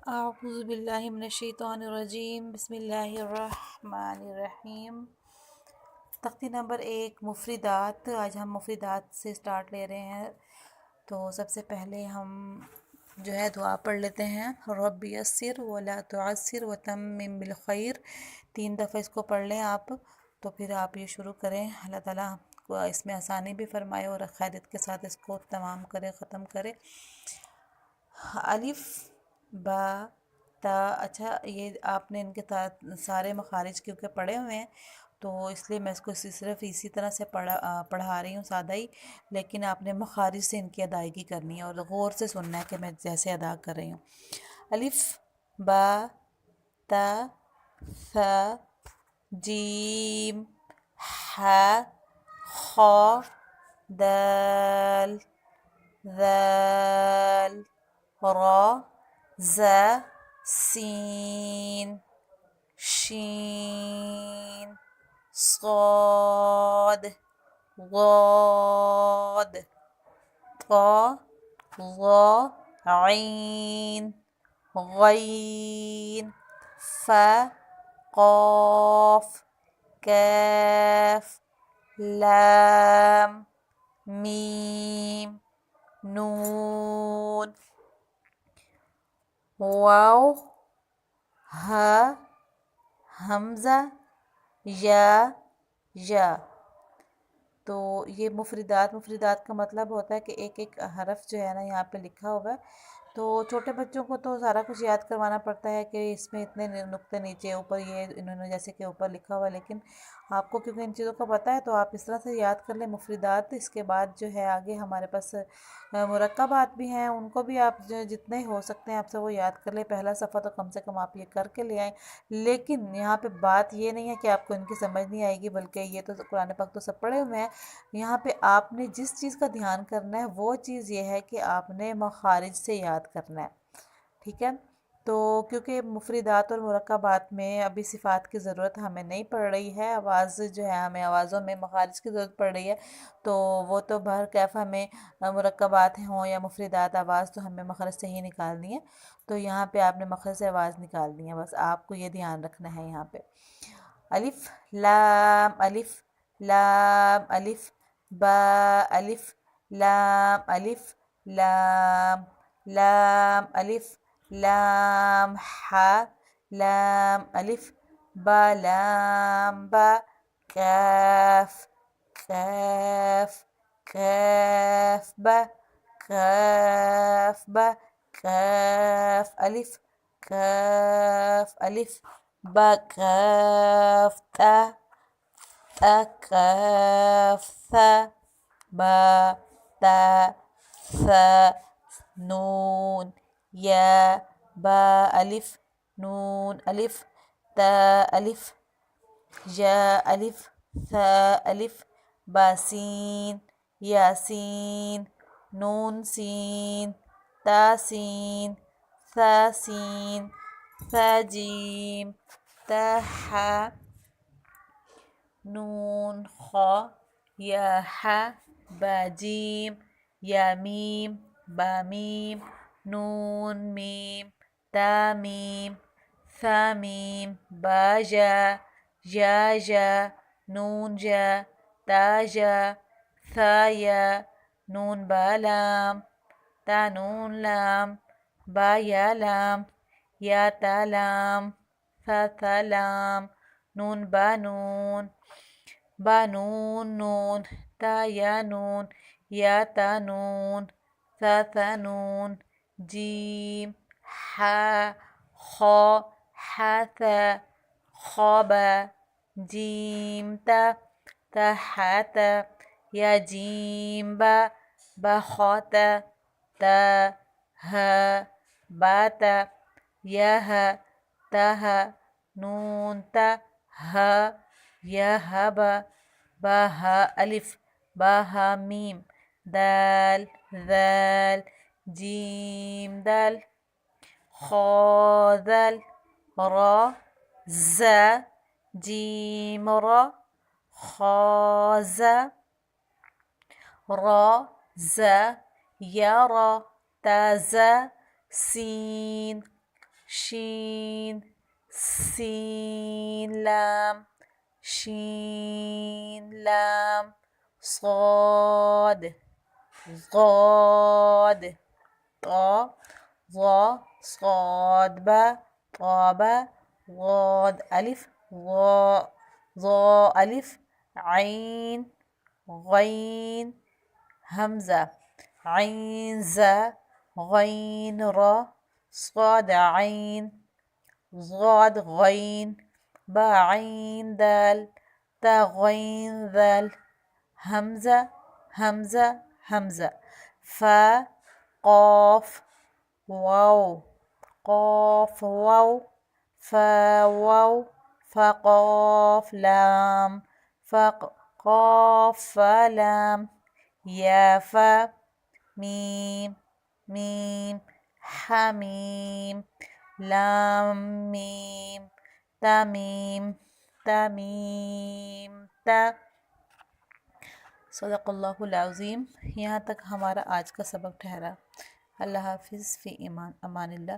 अऊज़ुबिल्लाहि मिनश्शैतानिर्रजीम बिस्मिल्लाहिर्रहमानिर्रहीम। तख्ती नंबर 1 मुफरिदात। आज हम मुफरिदात से स्टार्ट ले रहे हैं। तो सबसे पहले हम जो है दुआ पढ़ लेते हैं। रब्बि यस्सिर वला तुअस्सिर वतम्मिम बिल खैर। 3 दफ़ा इसको पढ़ लें आप, तो फिर आप ये शुरू करें। अल्लाह ताला को इसमें आसानी भी फरमाए और खैरियत के साथ इसको तमाम करे, ख़त्म करे। अलिफ बा ता। अच्छा, ये आपने इनके सारे मखारिज क्योंकि पढ़े हुए हैं, तो इसलिए मैं इसको सिर्फ इसी तरह से पढ़ा रही हूँ, सादा ही। लेकिन आपने मखारिज से इनकी अदायगी करनी है और गौर से सुनना है कि मैं जैसे अदा कर रही हूँ। अलिफ बा ता सा जीम हा खा दाल ذال را ज़ा सीन शीन صاد ضاد طا ظा عين غين فا قاف كاف لام मीम नून वाव हा हमज़ा या। तो ये मुफरिदात का मतलब होता है कि एक एक हरफ जो है ना यहाँ पे लिखा हुआ है। तो छोटे बच्चों को तो सारा कुछ याद करवाना पड़ता है कि इसमें इतने नुक्ते नीचे ऊपर ये इन्होंने जैसे कि ऊपर लिखा हुआ है, लेकिन आपको क्योंकि इन चीज़ों का पता है तो आप इस तरह से याद कर लें मुफरिदात। इसके बाद जो है आगे हमारे पास मुरक्कबात भी हैं, उनको भी आप जो जितने हो सकते हैं आपसे वो याद कर लें। पहला सफ़ा तो कम से कम आप ये करके ले आएँ। लेकिन यहाँ पे बात ये नहीं है कि आपको इनकी समझ नहीं आएगी, बल्कि ये तो कुरान पाक तो सब पढ़े हुए हैं। यहाँ पे आपने जिस चीज़ का ध्यान करना है वो चीज़ ये है कि आपने मखारिज से याद करना है, ठीक है। तो क्योंकि मुफरिदात और मुरक्कबात में अभी सिफ़ात की ज़रूरत हमें नहीं पड़ रही है, आवाज़ जो है हमें आवाज़ों में मखारिज की ज़रूरत पड़ रही है। तो वो तो बहर कैफ हमें मुरक्कबात हों या मुफरिदात, आवाज़ तो हमें मखरज से ही निकालनी है। तो यहाँ पे आपने मखरज से आवाज़ निकालनी है, बस आपको ये ध्यान रखना है। यहाँ पे अलिफ लाम अलिफ बा अलिफ लाम लाम अलिफ लाम हा लाम अलिफ बा लाम बा काफ काफ काफ बा काफ बा काफ अलिफ बा काफ ता कaf सा बा ता सा नून या बा अलिफ नून अलिफ ता अलिफ या अलिफ सा अलिफ बासीन यासीन नून सीन तासीन सासीन साजीम ताहा नून खा या हा बाजीम या मीम बामीम नून मीम तामीम सामीम बाजा या नून जा ताजा साया नून बालाम ता नून लाम बाया लाम या तालाम सा सलाम नून बानून बानून नून ता या नून या तानून सा सानून जीम हा खा हासा खाबा जीम ता तहाता या जीम बा बखाता ता हा बाता यह तहा नून ता हा यहबा बाहा अलिफ बाहा मीम दाल दाल जीम दाल खा दाल रा ज़ा जीम रा खाज़ा रा ज़ा यारा ताज़ा सीन शीन सीन लाम शीन लाम صاد ضاد طا ظا صاد با طاب ضاد ألف ظا ظا ألف عين غين همزة عين زا غين را صاد عين ضاد غين با عين دال تا غين ذال همزة همزة همزة فا قاف واو قاف واو فا واو فقاف لام فقاف لام يا فا ميم ميم حميم لام ميم تميم तमीम ता सदक़ल्लाहुल-अज़ीम। यहाँ तक हमारा आज का सबक ठहरा। अल्लाह हाफ़िज़ फ़ी अमानिल्लाह।